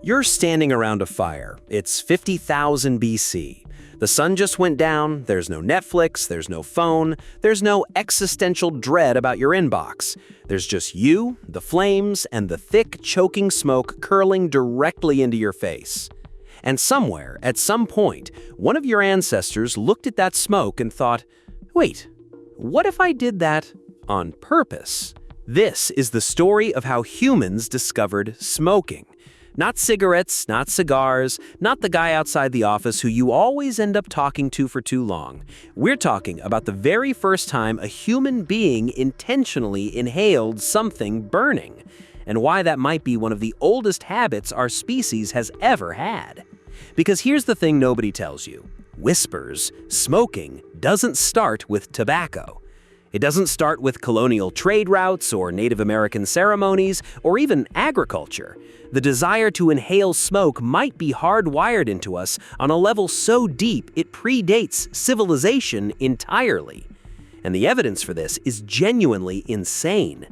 You're standing around a fire. It's 50,000 BC. The sun just went down, there's no Netflix, there's no phone, there's no existential dread about your inbox. There's just you, the flames, and the thick, choking smoke curling directly into your face. And somewhere, at some point, one of your ancestors looked at that smoke and thought, wait, what if I did that on purpose? This is the story of how humans discovered smoking. Not cigarettes, not cigars, not the guy outside the office who you always end up talking to for too long. We're talking about the very first time a human being intentionally inhaled something burning, and why that might be one of the oldest habits our species has ever had. Because here's the thing nobody tells you. Whispers, smoking doesn't start with tobacco. It doesn't start with colonial trade routes or Native American ceremonies or even agriculture. The desire to inhale smoke might be hardwired into us on a level so deep it predates civilization entirely. And the evidence for this is genuinely insane.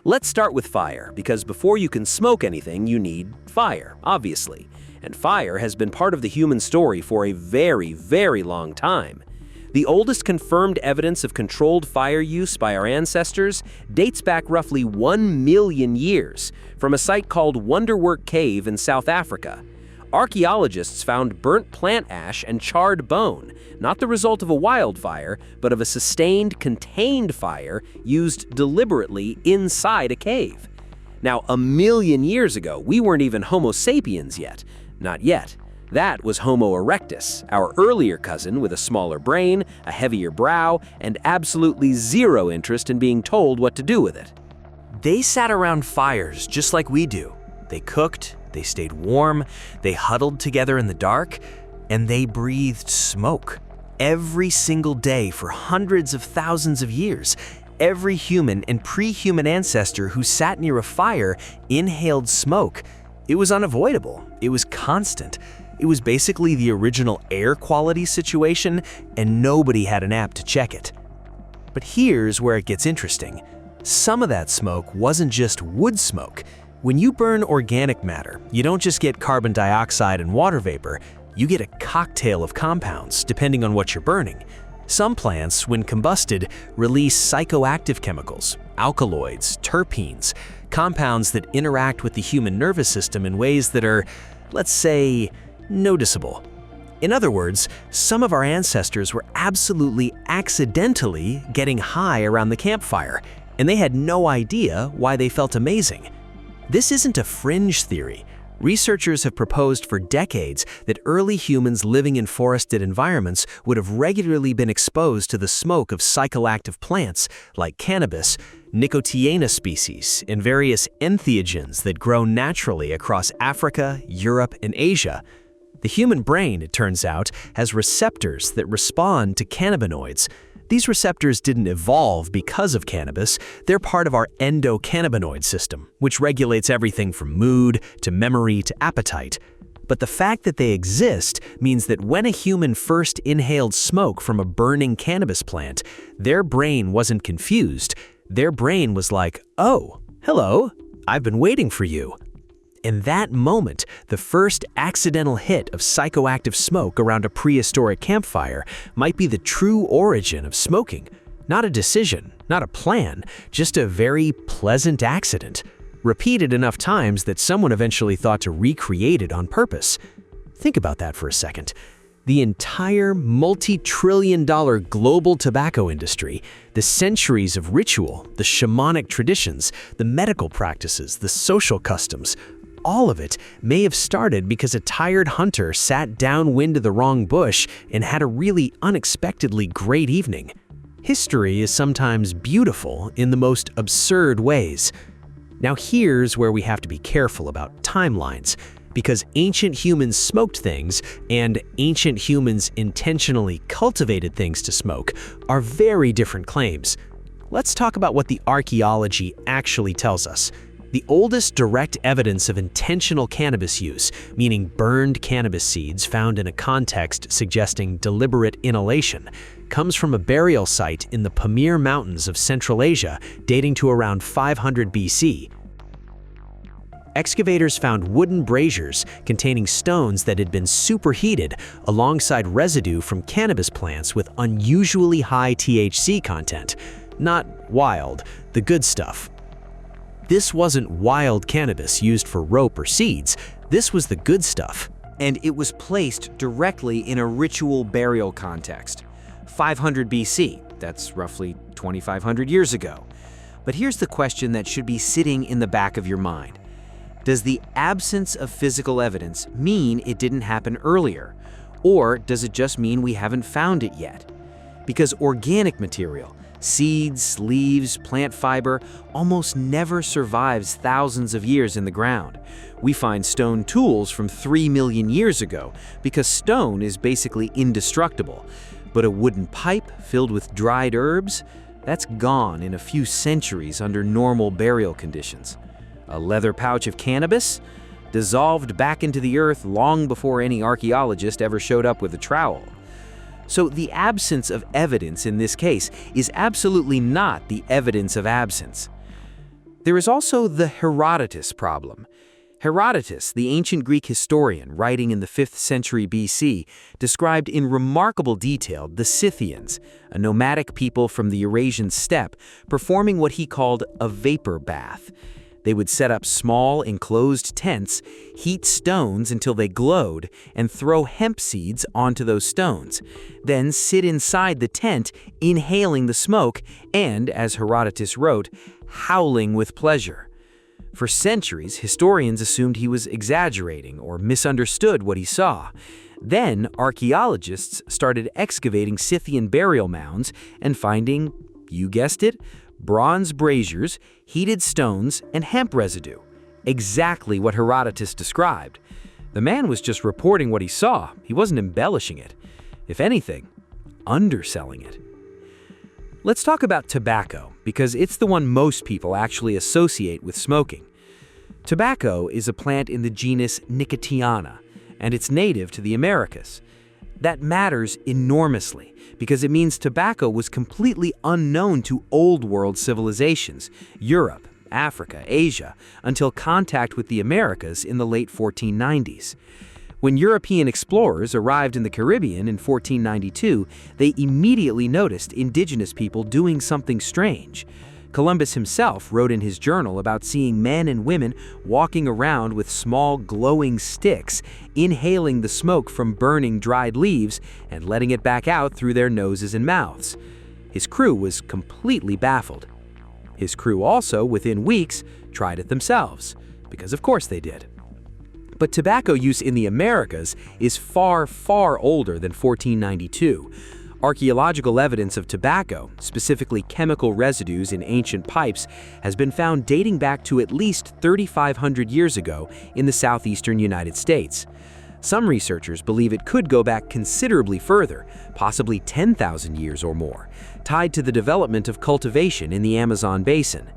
Let's start with fire, because before you can smoke anything, you need fire, obviously. And fire has been part of the human story for a very, very long time. The oldest confirmed evidence of controlled fire use by our ancestors dates back roughly 1 million years from a site called Wonderwork Cave in South Africa. Archaeologists found burnt plant ash and charred bone, not the result of a wildfire, but of a sustained, contained fire used deliberately inside a cave. Now, 1 million years ago, we weren't even Homo sapiens yet. Not yet. That was Homo erectus, our earlier cousin with a smaller brain, a heavier brow, and absolutely zero interest in being told what to do with it. They sat around fires just like we do. They cooked, they stayed warm, they huddled together in the dark, and they breathed smoke. Every single day for hundreds of thousands of years, every human and pre-human ancestor who sat near a fire inhaled smoke. It was unavoidable. It was constant. It was basically the original air quality situation, and nobody had an app to check it. But here's where it gets interesting. Some of that smoke wasn't just wood smoke. When you burn organic matter, you don't just get carbon dioxide and water vapor, you get a cocktail of compounds, depending on what you're burning. Some plants, when combusted, release psychoactive chemicals, alkaloids, terpenes, compounds that interact with the human nervous system in ways that are, let's say, noticeable. In other words, some of our ancestors were absolutely accidentally getting high around the campfire, and they had no idea why they felt amazing. This isn't a fringe theory. Researchers have proposed for decades that early humans living in forested environments would have regularly been exposed to the smoke of psychoactive plants like cannabis, nicotiana species, and various entheogens that grow naturally across Africa, Europe, and Asia. The human brain, it turns out, has receptors that respond to cannabinoids. These receptors didn't evolve because of cannabis, they're part of our endocannabinoid system, which regulates everything from mood to memory to appetite. But the fact that they exist means that when a human first inhaled smoke from a burning cannabis plant, their brain wasn't confused. Their brain was like, oh, hello, I've been waiting for you. In that moment, the first accidental hit of psychoactive smoke around a prehistoric campfire might be the true origin of smoking. Not a decision, not a plan, just a very pleasant accident, repeated enough times that someone eventually thought to recreate it on purpose. Think about that for a second. The entire multi-trillion-dollar global tobacco industry, the centuries of ritual, the shamanic traditions, the medical practices, the social customs, all of it may have started because a tired hunter sat downwind of the wrong bush and had a really unexpectedly great evening. History is sometimes beautiful in the most absurd ways. Now here's where we have to be careful about timelines, because ancient humans smoked things and ancient humans intentionally cultivated things to smoke are very different claims. Let's talk about what the archaeology actually tells us. The oldest direct evidence of intentional cannabis use, meaning burned cannabis seeds found in a context suggesting deliberate inhalation, comes from a burial site in the Pamir Mountains of Central Asia dating to around 500 BC. Excavators found wooden braziers containing stones that had been superheated alongside residue from cannabis plants with unusually high THC content. Not wild, the good stuff. This wasn't wild cannabis used for rope or seeds. This was the good stuff. And it was placed directly in a ritual burial context. 500 BC, that's roughly 2,500 years ago. But here's the question that should be sitting in the back of your mind. Does the absence of physical evidence mean it didn't happen earlier? Or does it just mean we haven't found it yet? Because organic material, seeds, leaves, plant fiber, almost never survives thousands of years in the ground. We find stone tools from 3 million years ago because stone is basically indestructible. But a wooden pipe filled with dried herbs? That's gone in a few centuries under normal burial conditions. A leather pouch of cannabis? Dissolved back into the earth long before any archaeologist ever showed up with a trowel. So the absence of evidence in this case is absolutely not the evidence of absence. There is also the Herodotus problem. Herodotus, the ancient Greek historian writing in the 5th century BC, described in remarkable detail the Scythians, a nomadic people from the Eurasian steppe, performing what he called a vapor bath. They would set up small, enclosed tents, heat stones until they glowed, and throw hemp seeds onto those stones. Then sit inside the tent, inhaling the smoke and, as Herodotus wrote, howling with pleasure. For centuries, historians assumed he was exaggerating or misunderstood what he saw. Then, archaeologists started excavating Scythian burial mounds and finding, you guessed it, bronze braziers, heated stones, and hemp residue. Exactly what Herodotus described. The man was just reporting what he saw. He wasn't embellishing it. If anything, underselling it. Let's talk about tobacco, because it's the one most people actually associate with smoking. Tobacco is a plant in the genus Nicotiana, and it's native to the Americas. That matters enormously because it means tobacco was completely unknown to Old World civilizations, Europe, Africa, Asia, until contact with the Americas in the late 1490s. When European explorers arrived in the Caribbean in 1492, they immediately noticed indigenous people doing something strange. Columbus himself wrote in his journal about seeing men and women walking around with small glowing sticks, inhaling the smoke from burning dried leaves and letting it back out through their noses and mouths. His crew was completely baffled. His crew also, within weeks, tried it themselves, because of course they did. But tobacco use in the Americas is far, far older than 1492. Archaeological evidence of tobacco, specifically chemical residues in ancient pipes, has been found dating back to at least 3,500 years ago in the southeastern United States. Some researchers believe it could go back considerably further, possibly 10,000 years or more, tied to the development of cultivation in the Amazon basin.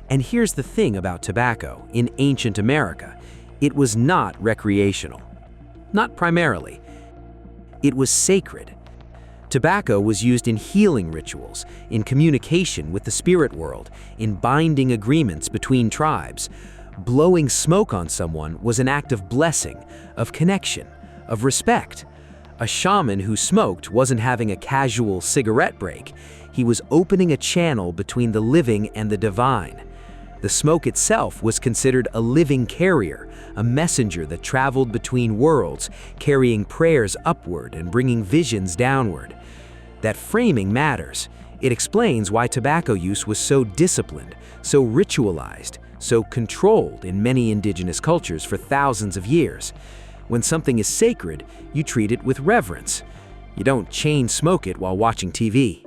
And here's the thing about tobacco in ancient America. It was not recreational. Not primarily. It was sacred. Tobacco was used in healing rituals, in communication with the spirit world, in binding agreements between tribes. Blowing smoke on someone was an act of blessing, of connection, of respect. A shaman who smoked wasn't having a casual cigarette break. He was opening a channel between the living and the divine. The smoke itself was considered a living carrier, a messenger that traveled between worlds, carrying prayers upward and bringing visions downward. That framing matters. It explains why tobacco use was so disciplined, so ritualized, so controlled in many indigenous cultures for thousands of years. When something is sacred, you treat it with reverence. You don't chain smoke it while watching TV.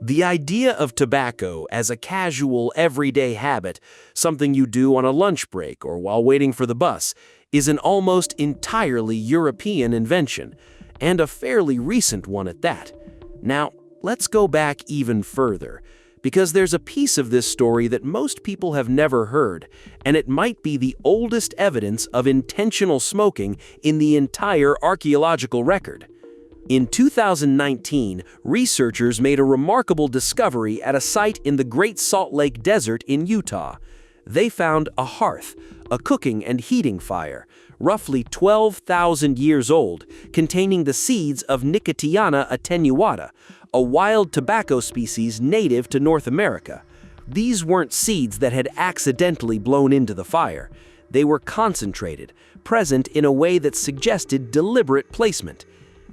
The idea of tobacco as a casual, everyday habit, something you do on a lunch break or while waiting for the bus, is an almost entirely European invention, and a fairly recent one at that. Now, let's go back even further, because there's a piece of this story that most people have never heard, and it might be the oldest evidence of intentional smoking in the entire archaeological record. In 2019, researchers made a remarkable discovery at a site in the Great Salt Lake Desert in Utah. They found a hearth, a cooking and heating fire, roughly 12,000 years old, containing the seeds of Nicotiana attenuata, a wild tobacco species native to North America. These weren't seeds that had accidentally blown into the fire. They were concentrated, present in a way that suggested deliberate placement.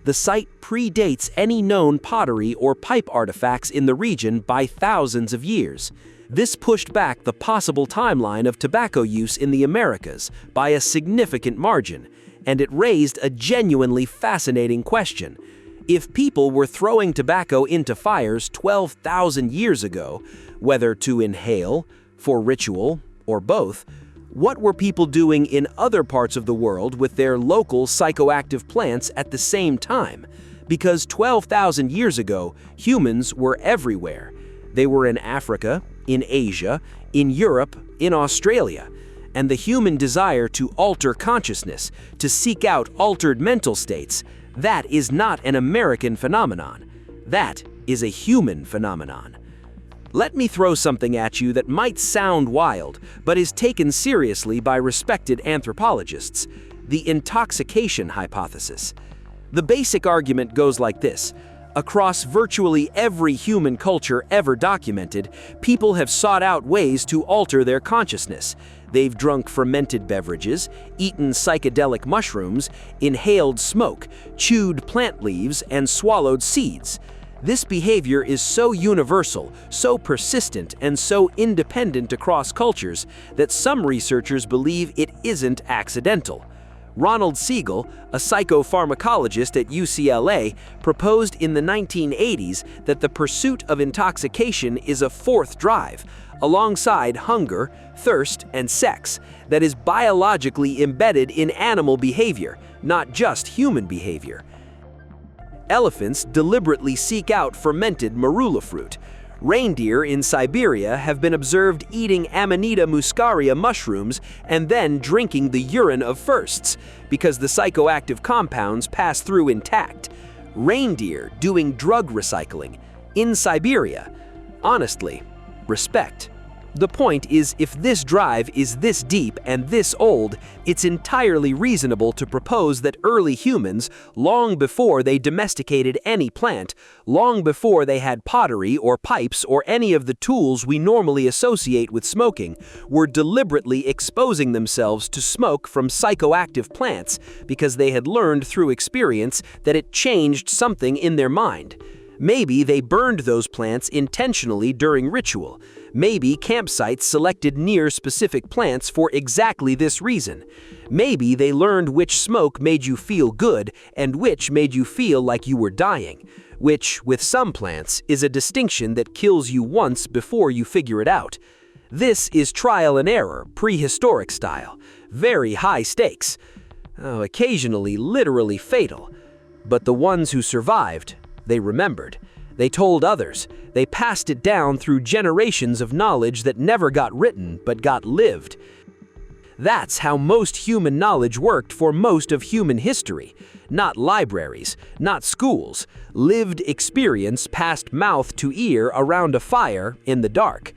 The site predates any known pottery or pipe artifacts in the region by thousands of years. This pushed back the possible timeline of tobacco use in the Americas by a significant margin, and it raised a genuinely fascinating question. If people were throwing tobacco into fires 12,000 years ago, whether to inhale, for ritual, or both, what were people doing in other parts of the world with their local psychoactive plants at the same time? Because 12,000 years ago, humans were everywhere. They were in Africa, in Asia, in Europe, in Australia. And the human desire to alter consciousness, to seek out altered mental states, that is not an American phenomenon. That is a human phenomenon. Let me throw something at you that might sound wild, but is taken seriously by respected anthropologists: the intoxication hypothesis. The basic argument goes like this. Across virtually every human culture ever documented, people have sought out ways to alter their consciousness. They've drunk fermented beverages, eaten psychedelic mushrooms, inhaled smoke, chewed plant leaves, and swallowed seeds. This behavior is so universal, so persistent, and so independent across cultures that some researchers believe it isn't accidental. Ronald Siegel, a psychopharmacologist at UCLA, proposed in the 1980s that the pursuit of intoxication is a fourth drive, alongside hunger, thirst, and sex, that is biologically embedded in animal behavior, not just human behavior. Elephants deliberately seek out fermented marula fruit. Reindeer in Siberia have been observed eating Amanita muscaria mushrooms and then drinking the urine of firsts, because the psychoactive compounds pass through intact. Reindeer doing drug recycling in Siberia. Honestly, respect. The point is, if this drive is this deep and this old, it's entirely reasonable to propose that early humans, long before they domesticated any plant, long before they had pottery or pipes or any of the tools we normally associate with smoking, were deliberately exposing themselves to smoke from psychoactive plants because they had learned through experience that it changed something in their mind. Maybe they burned those plants intentionally during ritual. Maybe campsites selected near specific plants for exactly this reason. Maybe they learned which smoke made you feel good and which made you feel like you were dying, which, with some plants, is a distinction that kills you once before you figure it out. This is trial and error, prehistoric style. Very high stakes. Occasionally literally fatal. But the ones who survived, they remembered. They told others. They passed it down through generations of knowledge that never got written but got lived. That's how most human knowledge worked for most of human history. Not libraries, not schools. Lived experience passed mouth to ear around a fire in the dark.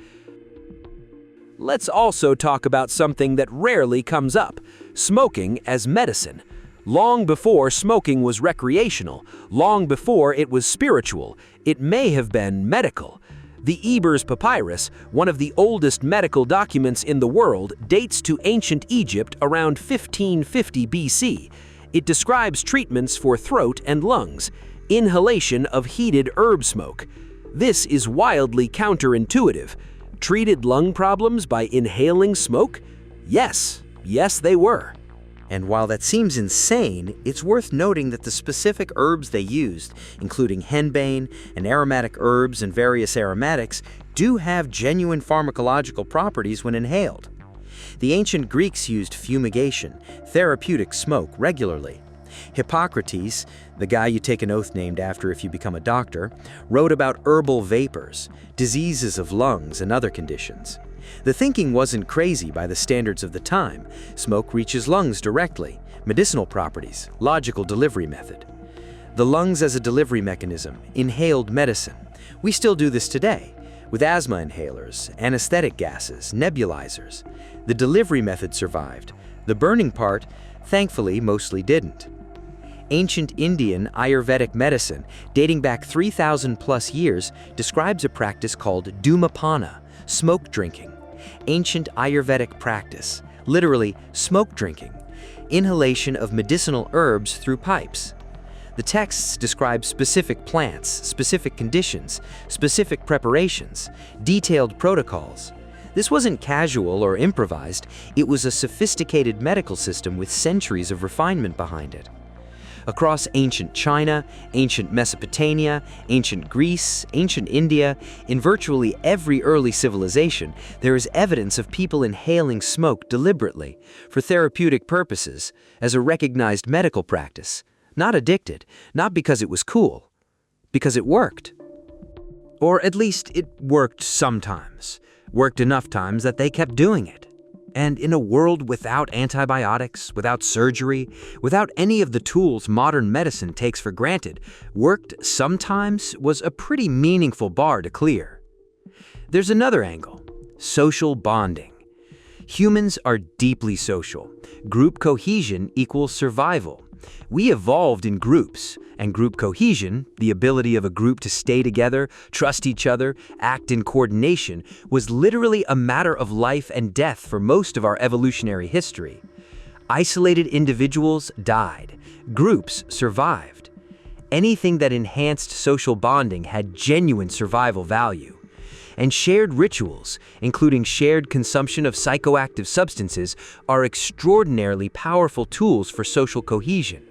Let's also talk about something that rarely comes up: smoking as medicine. Long before smoking was recreational, long before it was spiritual, it may have been medical. The Ebers Papyrus, one of the oldest medical documents in the world, dates to ancient Egypt around 1550 BC. It describes treatments for throat and lungs, inhalation of heated herb smoke. This is wildly counterintuitive. Treated lung problems by inhaling smoke? Yes, they were. And while that seems insane, it's worth noting that the specific herbs they used, including henbane and aromatic herbs and various aromatics, do have genuine pharmacological properties when inhaled. The ancient Greeks used fumigation, therapeutic smoke, regularly. Hippocrates, the guy you take an oath named after if you become a doctor, wrote about herbal vapors, diseases of lungs, and other conditions. The thinking wasn't crazy by the standards of the time. Smoke reaches lungs directly, medicinal properties, logical delivery method. The lungs as a delivery mechanism, inhaled medicine. We still do this today. with asthma inhalers, anesthetic gases, nebulizers. The delivery method survived. The burning part, thankfully, mostly didn't. Ancient Indian Ayurvedic medicine, dating back 3,000 plus years, describes a practice called dhumapana, smoke drinking. Ancient Ayurvedic practice, literally smoke drinking, inhalation of medicinal herbs through pipes. The texts describe specific plants, specific conditions, specific preparations, detailed protocols. This wasn't casual or improvised, it was a sophisticated medical system with centuries of refinement behind it. Across ancient China, ancient Mesopotamia, ancient Greece, ancient India, in virtually every early civilization, there is evidence of people inhaling smoke deliberately, for therapeutic purposes, as a recognized medical practice. Not addicted, not because it was cool, because it worked. Or at least it worked sometimes, worked enough times that they kept doing it. And in a world without antibiotics, without surgery, without any of the tools modern medicine takes for granted, worked sometimes was a pretty meaningful bar to clear. There's another angle: social bonding. Humans are deeply social. Group cohesion equals survival. We evolved in groups, and group cohesion, the ability of a group to stay together, trust each other, act in coordination, was literally a matter of life and death for most of our evolutionary history. Isolated individuals died. Groups survived. Anything that enhanced social bonding had genuine survival value. And shared rituals, including shared consumption of psychoactive substances, are extraordinarily powerful tools for social cohesion.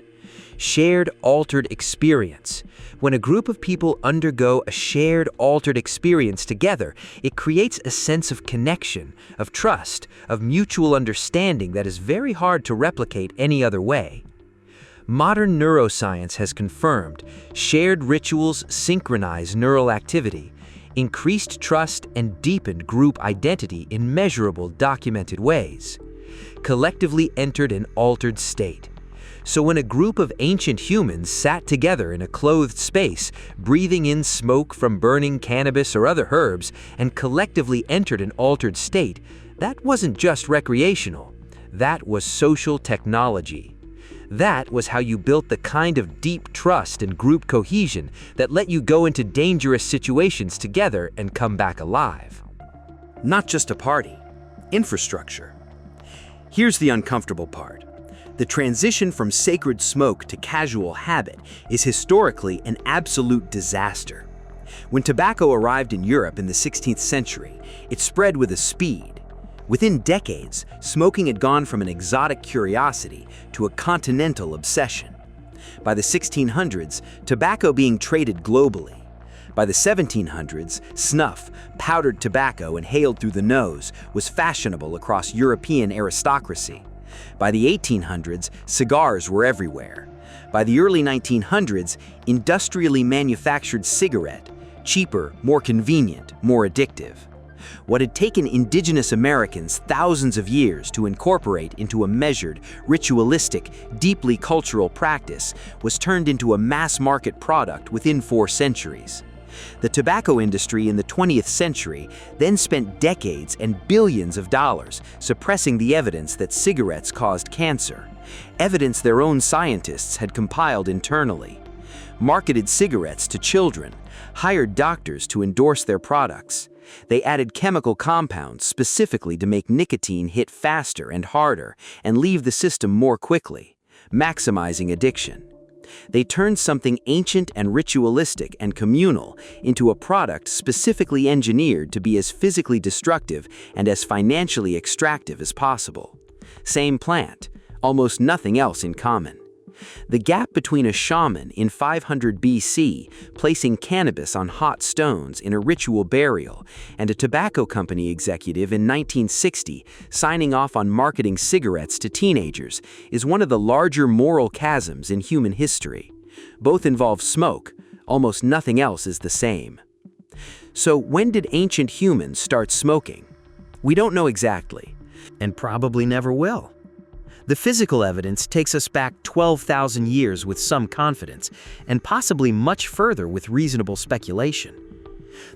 Shared altered experience. When a group of people undergo a shared altered experience together, it creates a sense of connection, of trust, of mutual understanding that is very hard to replicate any other way. Modern neuroscience has confirmed shared rituals synchronize neural activity, increased trust, and deepened group identity in measurable, documented ways. Collectively entered an altered state. So when a group of ancient humans sat together in a clothed space, breathing in smoke from burning cannabis or other herbs, and collectively entered an altered state, that wasn't just recreational. That was social technology. That was how you built the kind of deep trust and group cohesion that let you go into dangerous situations together and come back alive. Not just a party, infrastructure. Here's the uncomfortable part. The transition from sacred smoke to casual habit is historically an absolute disaster. When tobacco arrived in Europe in the 16th century, it spread with a speed. Within decades, smoking had gone from an exotic curiosity to a continental obsession. By the 1600s, tobacco being traded globally. By the 1700s, snuff, powdered tobacco inhaled through the nose, was fashionable across European aristocracy. By the 1800s, cigars were everywhere. By the early 1900s, industrially manufactured cigarette, cheaper, more convenient, more addictive. What had taken indigenous Americans thousands of years to incorporate into a measured, ritualistic, deeply cultural practice was turned into a mass-market product within 4 centuries. The tobacco industry in the 20th century then spent decades and billions of dollars suppressing the evidence that cigarettes caused cancer, evidence their own scientists had compiled internally. Marketed cigarettes to children, hired doctors to endorse their products. They added chemical compounds specifically to make nicotine hit faster and harder and leave the system more quickly, maximizing addiction. They turned something ancient and ritualistic and communal into a product specifically engineered to be as physically destructive and as financially extractive as possible. Same plant, almost nothing else in common. The gap between a shaman in 500 BC placing cannabis on hot stones in a ritual burial and a tobacco company executive in 1960 signing off on marketing cigarettes to teenagers is one of the larger moral chasms in human history. Both involve smoke, almost nothing else is the same. So when did ancient humans start smoking? We don't know exactly, and probably never will. The physical evidence takes us back 12,000 years with some confidence, and possibly much further with reasonable speculation.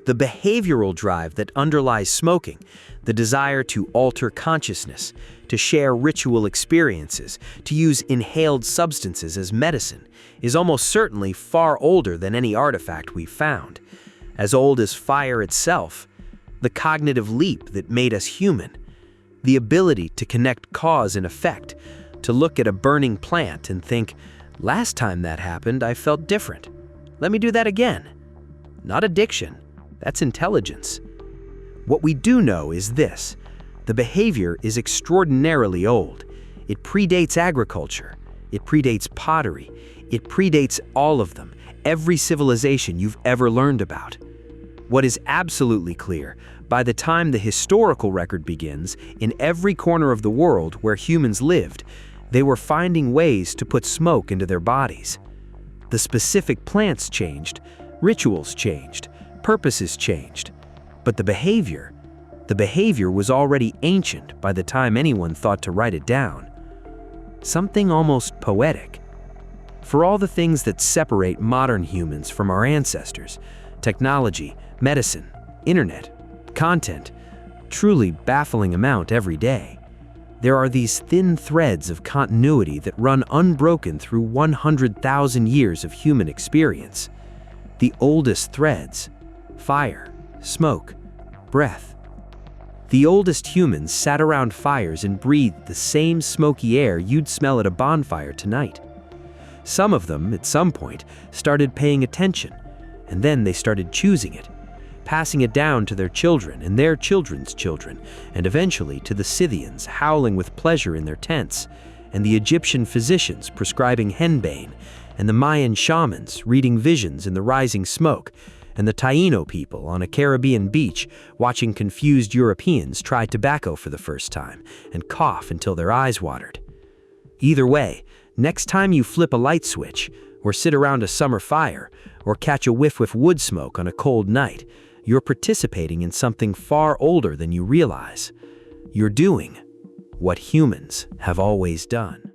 The behavioral drive that underlies smoking, the desire to alter consciousness, to share ritual experiences, to use inhaled substances as medicine, is almost certainly far older than any artifact we've found. As old as fire itself, the cognitive leap that made us human, the ability to connect cause and effect, to look at a burning plant and think, last time that happened, I felt different. Let me do that again. Not addiction, that's intelligence. What we do know is this: the behavior is extraordinarily old. It predates agriculture, it predates pottery, it predates all of them, every civilization you've ever learned about. What is absolutely clear, by the time the historical record begins, in every corner of the world where humans lived, they were finding ways to put smoke into their bodies. The specific plants changed, rituals changed, purposes changed, but the behavior was already ancient by the time anyone thought to write it down. Something almost poetic. For all the things that separate modern humans from our ancestors, technology, medicine, internet, content, truly baffling amount every day, there are these thin threads of continuity that run unbroken through 100,000 years of human experience. The oldest threads: fire, smoke, breath. The oldest humans sat around fires and breathed the same smoky air you'd smell at a bonfire tonight. Some of them, at some point, started paying attention, and then they started choosing it, passing it down to their children and their children's children, and eventually to the Scythians howling with pleasure in their tents, and the Egyptian physicians prescribing henbane, and the Mayan shamans reading visions in the rising smoke, and the Taino people on a Caribbean beach watching confused Europeans try tobacco for the first time and cough until their eyes watered. Either way, next time you flip a light switch, or sit around a summer fire, or catch a whiff of wood smoke on a cold night, you're participating in something far older than you realize. You're doing what humans have always done.